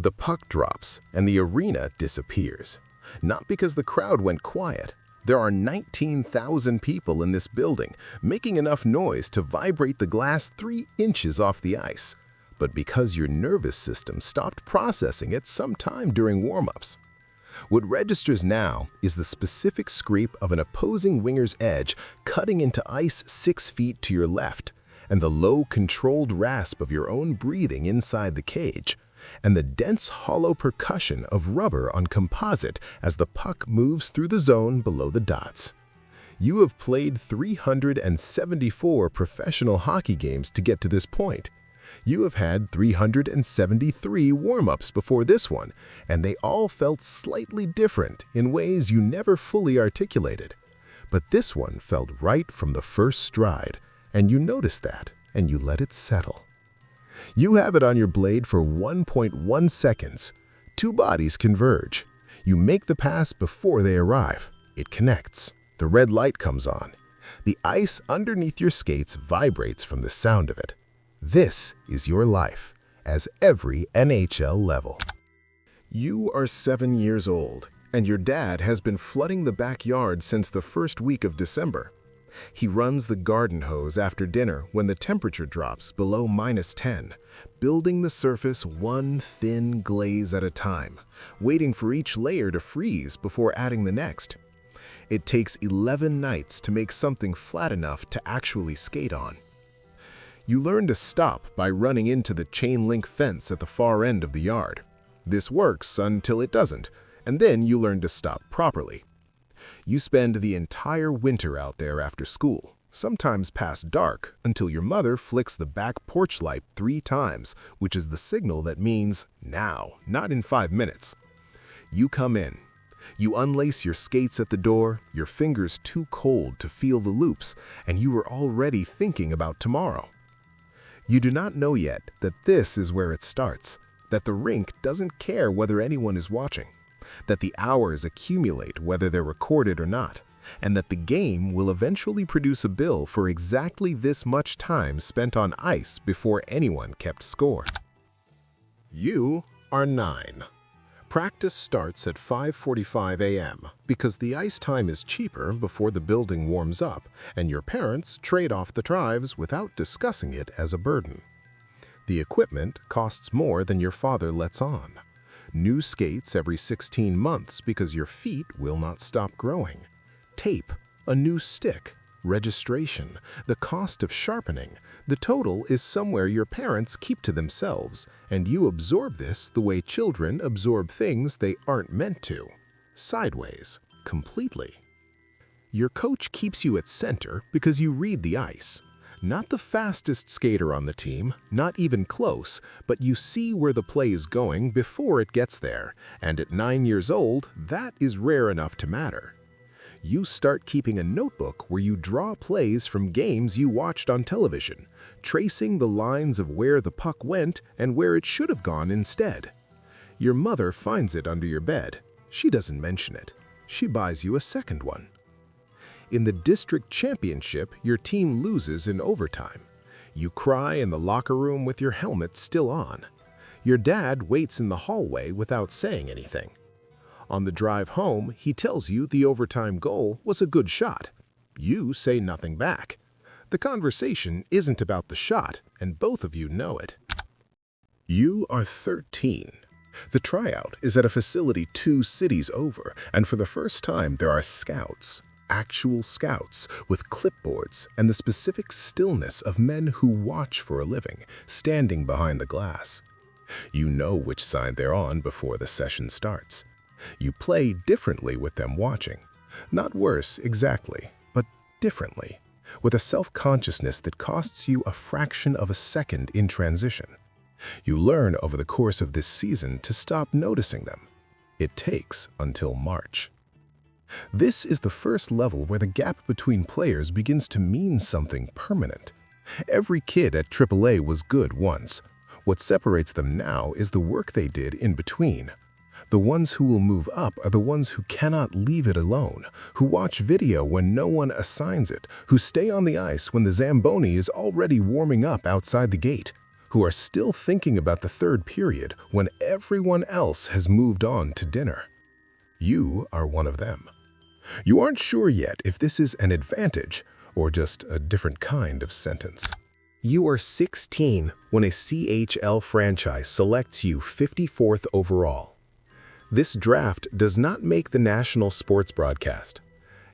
The puck drops and the arena disappears. Not because the crowd went quiet. There are 19,000 people in this building, making enough noise to vibrate the glass 3 inches off the ice, but because your nervous system stopped processing it sometime during warm-ups. What registers now is the specific scrape of an opposing winger's edge cutting into ice 6 feet to your left, and the low, controlled rasp of your own breathing inside the cage, and the dense, hollow percussion of rubber on composite as the puck moves through the zone below the dots. You have played 374 professional hockey games to get to this point. You have had 373 warm-ups before this one, and they all felt slightly different in ways you never fully articulated. But this one felt right from the first stride, and you noticed that, and you let it settle. You have it on your blade for 1.1 seconds. 2 bodies converge. You make the pass before they arrive. It connects. The red light comes on. The ice underneath your skates vibrates from the sound of it. This is your life, as every NHL level. You are 7 years old, and your dad has been flooding the backyard since the first week of December. He runs the garden hose after dinner when the temperature drops below -10, building the surface one thin glaze at a time, waiting for each layer to freeze before adding the next. It takes 11 nights to make something flat enough to actually skate on. You learn to stop by running into the chain-link fence at the far end of the yard. This works until it doesn't, and then you learn to stop properly. You spend the entire winter out there after school, sometimes past dark, until your mother flicks the back porch light 3 times, which is the signal that means now, not in 5 minutes. You come in. You unlace your skates at the door, your fingers too cold to feel the loops, and you are already thinking about tomorrow. You do not know yet that this is where it starts, that the rink doesn't care whether anyone is watching, that the hours accumulate whether they're recorded or not, and that the game will eventually produce a bill for exactly this much time spent on ice before anyone kept score. You are 9. Practice starts at 5:45 a.m. because the ice time is cheaper before the building warms up, and your parents trade off the drives without discussing it as a burden. The equipment costs more than your father lets on. New skates every 16 months because your feet will not stop growing. Tape, a new stick, registration, the cost of sharpening. The total is somewhere your parents keep to themselves, and you absorb this the way children absorb things they aren't meant to. Sideways, completely. Your coach keeps you at center because you read the ice. Not the fastest skater on the team, not even close, but you see where the play is going before it gets there, and at 9 years old, that is rare enough to matter. You start keeping a notebook where you draw plays from games you watched on television, tracing the lines of where the puck went and where it should have gone instead. Your mother finds it under your bed. She doesn't mention it. She buys you a second one. In the district championship, your team loses in overtime. You cry in the locker room with your helmet still on. Your dad waits in the hallway without saying anything. On the drive home, he tells you the overtime goal was a good shot. You say nothing back. The conversation isn't about the shot, and both of you know it. You are 13. The tryout is at a facility 2 cities over, and for the first time there are scouts. Actual scouts with clipboards and the specific stillness of men who watch for a living, standing behind the glass. You know which side they're on before the session starts. You play differently with them watching. Not worse exactly, but differently, with a self-consciousness that costs you a fraction of a second in transition. You learn over the course of this season to stop noticing them. It takes until March. This is the first level where the gap between players begins to mean something permanent. Every kid at AAA was good once. What separates them now is the work they did in between. The ones who will move up are the ones who cannot leave it alone, who watch video when no one assigns it, who stay on the ice when the Zamboni is already warming up outside the gate, who are still thinking about the third period when everyone else has moved on to dinner. You are one of them. You aren't sure yet if this is an advantage or just a different kind of sentence. You are 16 when a CHL franchise selects you 54th overall. This draft does not make the national sports broadcast.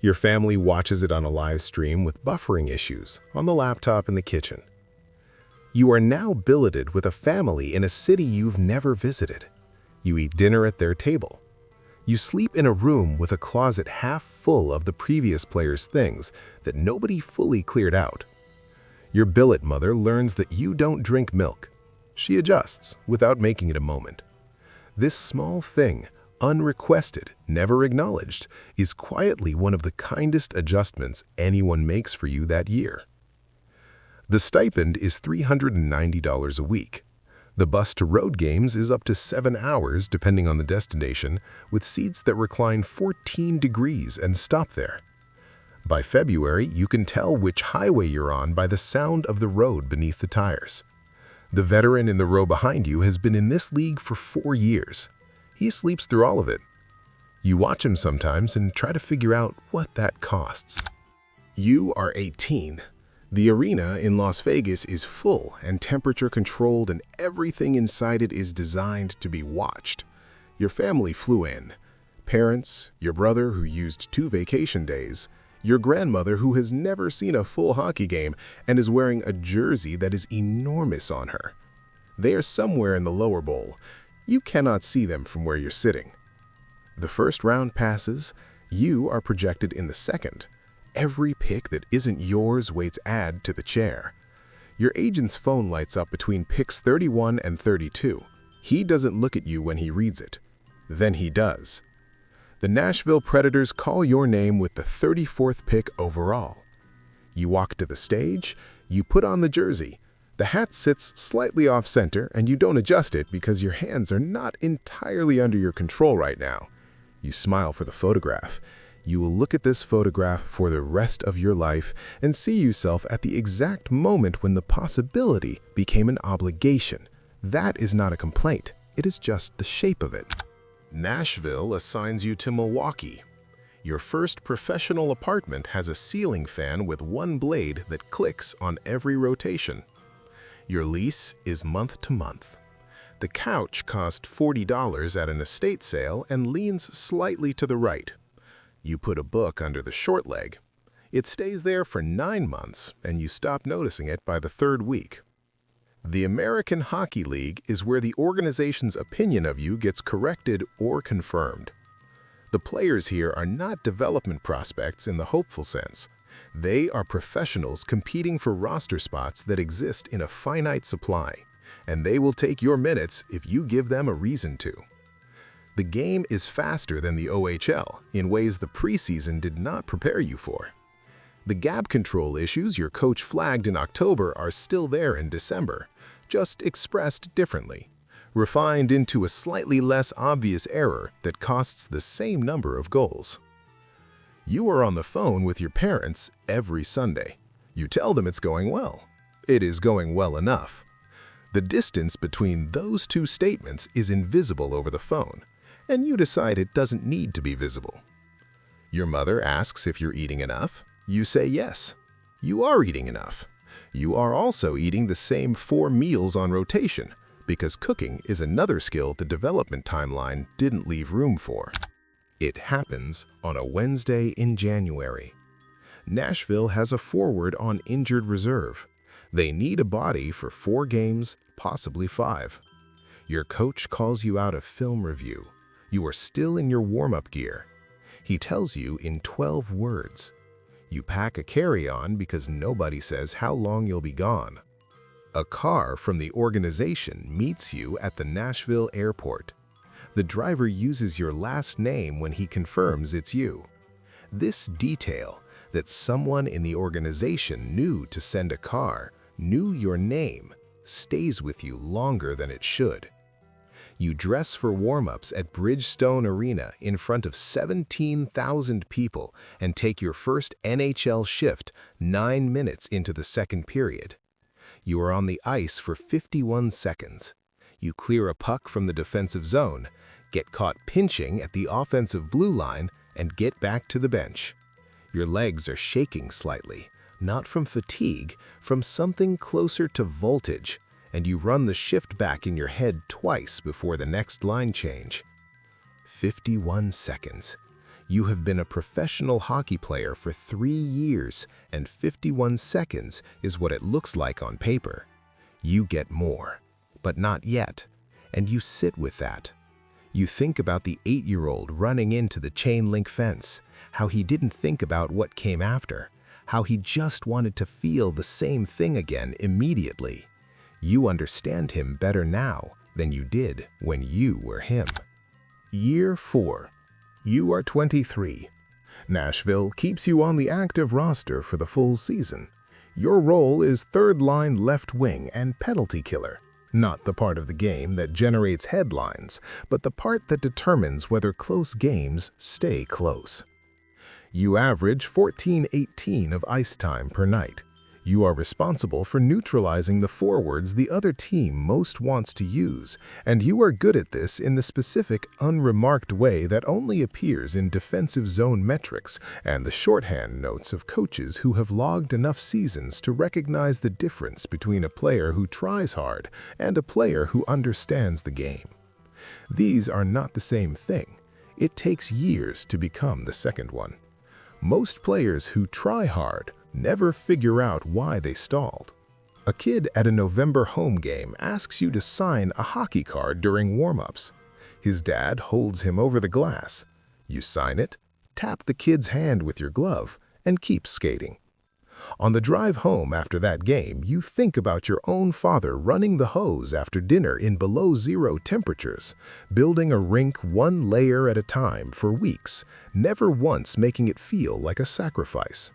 Your family watches it on a live stream with buffering issues on the laptop in the kitchen. You are now billeted with a family in a city you've never visited. You eat dinner at their table. You sleep in a room with a closet half full of the previous player's things that nobody fully cleared out. Your billet mother learns that you don't drink milk. She adjusts without making it a moment. This small thing, unrequested, never acknowledged, is quietly one of the kindest adjustments anyone makes for you that year. The stipend is $390 a week. The bus to road games is up to 7 hours depending on the destination, with seats that recline 14 degrees and stop there. By February, you can tell which highway you're on by the sound of the road beneath the tires. The veteran in the row behind you has been in this league for 4 years. He sleeps through all of it. You watch him sometimes and try to figure out what that costs. You are 18. The arena in Las Vegas is full and temperature controlled, and everything inside it is designed to be watched. Your family flew in. Parents, your brother who used 2 vacation days, your grandmother who has never seen a full hockey game and is wearing a jersey that is enormous on her. They are somewhere in the lower bowl. You cannot see them from where you're sitting. The first round passes. You are projected in the second. Every pick that isn't yours waits add to the chair. Your agent's phone lights up between picks 31 and 32. He doesn't look at you when he reads it. Then he does. The Nashville Predators call your name with the 34th pick overall. You walk to the stage, you put on the jersey. The hat sits slightly off-center and you don't adjust it because your hands are not entirely under your control right now. You smile for the photograph. You will look at this photograph for the rest of your life and see yourself at the exact moment when the possibility became an obligation. That is not a complaint. It is just the shape of it. Nashville assigns you to Milwaukee. Your first professional apartment has a ceiling fan with 1 blade that clicks on every rotation. Your lease is month to month. The couch cost $40 at an estate sale and leans slightly to the right. You put a book under the short leg. It stays there for 9 months, and you stop noticing it by the 3rd week. The American Hockey League is where the organization's opinion of you gets corrected or confirmed. The players here are not development prospects in the hopeful sense. They are professionals competing for roster spots that exist in a finite supply, and they will take your minutes if you give them a reason to. The game is faster than the OHL in ways the preseason did not prepare you for. The gap control issues your coach flagged in October are still there in December, just expressed differently, refined into a slightly less obvious error that costs the same number of goals. You are on the phone with your parents every Sunday. You tell them it's going well. It is going well enough. The distance between those 2 statements is invisible over the phone, and you decide it doesn't need to be visible. Your mother asks if you're eating enough. You say yes. You are eating enough. You are also eating the same 4 meals on rotation, because cooking is another skill the development timeline didn't leave room for. It happens on a Wednesday in January. Nashville has a forward on injured reserve. They need a body for 4 games, possibly 5. Your coach calls you out a film review. You are still in your warm-up gear. He tells you in 12 words. You pack a carry-on because nobody says how long you'll be gone. A car from the organization meets you at the Nashville airport. The driver uses your last name when he confirms it's you. This detail, that someone in the organization knew to send a car, knew your name, stays with you longer than it should. You dress for warm-ups at Bridgestone Arena in front of 17,000 people and take your first NHL shift 9 minutes into the second period. You are on the ice for 51 seconds. You clear a puck from the defensive zone, get caught pinching at the offensive blue line, and get back to the bench. Your legs are shaking slightly, not from fatigue, from something closer to voltage, and you run the shift back in your head twice before the next line change. 51 seconds. You have been a professional hockey player for 3 years, and 51 seconds is what it looks like on paper. You get more, but not yet, and you sit with that. You think about the 8-year-old running into the chain link fence, how he didn't think about what came after, how he just wanted to feel the same thing again immediately. You understand him better now than you did when you were him. Year 4. You are 23. Nashville keeps you on the active roster for the full season. Your role is third-line left wing and penalty killer. Not the part of the game that generates headlines, but the part that determines whether close games stay close. You average 14-18 of ice time per night. You are responsible for neutralizing the forwards the other team most wants to use, and you are good at this in the specific, unremarked way that only appears in defensive zone metrics and the shorthand notes of coaches who have logged enough seasons to recognize the difference between a player who tries hard and a player who understands the game. These are not the same thing. It takes years to become the second one. Most players who try hard never figure out why they stalled. A kid at a November home game asks you to sign a hockey card during warm-ups. His dad holds him over the glass. You sign it, tap the kid's hand with your glove, and keep skating. On the drive home after that game, you think about your own father running the hose after dinner in below-zero temperatures, building a rink one layer at a time for weeks, never once making it feel like a sacrifice.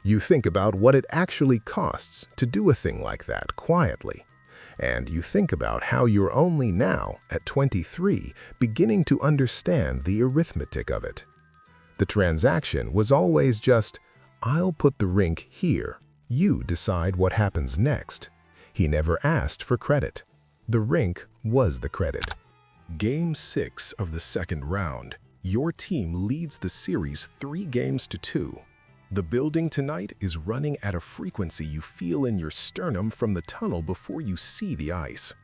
You think about what it actually costs to do a thing like that quietly. And you think about how you're only now, at 23, beginning to understand the arithmetic of it. The transaction was always just, I'll put the rink here, you decide what happens next. He never asked for credit. The rink was the credit. Game 6 of the second round. Your team leads the series 3-2. The building tonight is running at a frequency you feel in your sternum from the tunnel before you see the ice.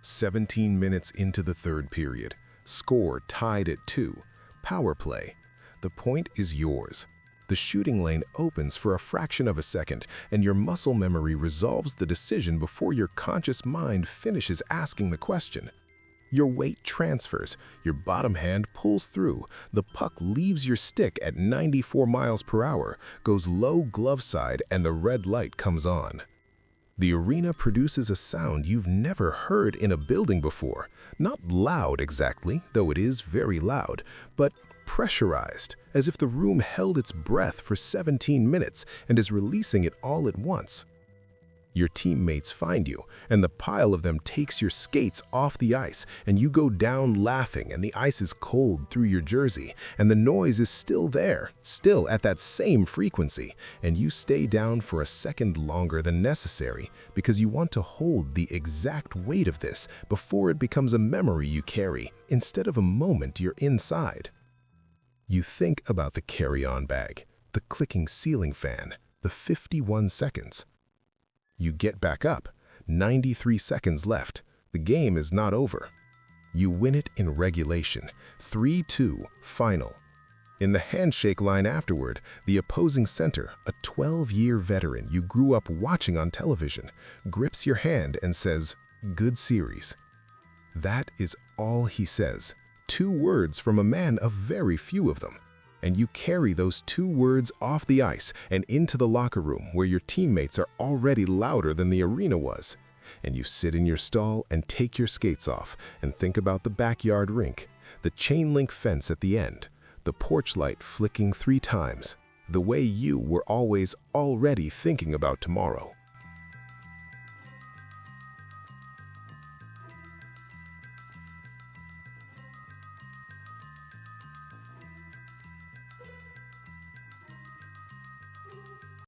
17 minutes into the third period. Score tied at 2. Power play. The point is yours. The shooting lane opens for a fraction of a second, and your muscle memory resolves the decision before your conscious mind finishes asking the question. Your weight transfers, your bottom hand pulls through, the puck leaves your stick at 94 miles per hour, goes low glove side, and the red light comes on. The arena produces a sound you've never heard in a building before. Not loud exactly, though it is very loud, but pressurized, as if the room held its breath for 17 minutes and is releasing it all at once. Your teammates find you, and the pile of them takes your skates off the ice, and you go down laughing, and the ice is cold through your jersey, and the noise is still there, still at that same frequency, and you stay down for a second longer than necessary because you want to hold the exact weight of this before it becomes a memory you carry instead of a moment you're inside. You think about the carry-on bag, the clicking ceiling fan, the 51 seconds. You get back up, 93 seconds left. The game is not over. You win it in regulation, 3-2, final. In the handshake line afterward, the opposing center, a 12-year veteran you grew up watching on television, grips your hand and says, "Good series." That is all he says. 2 words from a man of very few of them. And you carry those 2 words off the ice and into the locker room where your teammates are already louder than the arena was. And you sit in your stall and take your skates off and think about the backyard rink, the chain link fence at the end, the porch light flicking 3 times, the way you were always already thinking about tomorrow.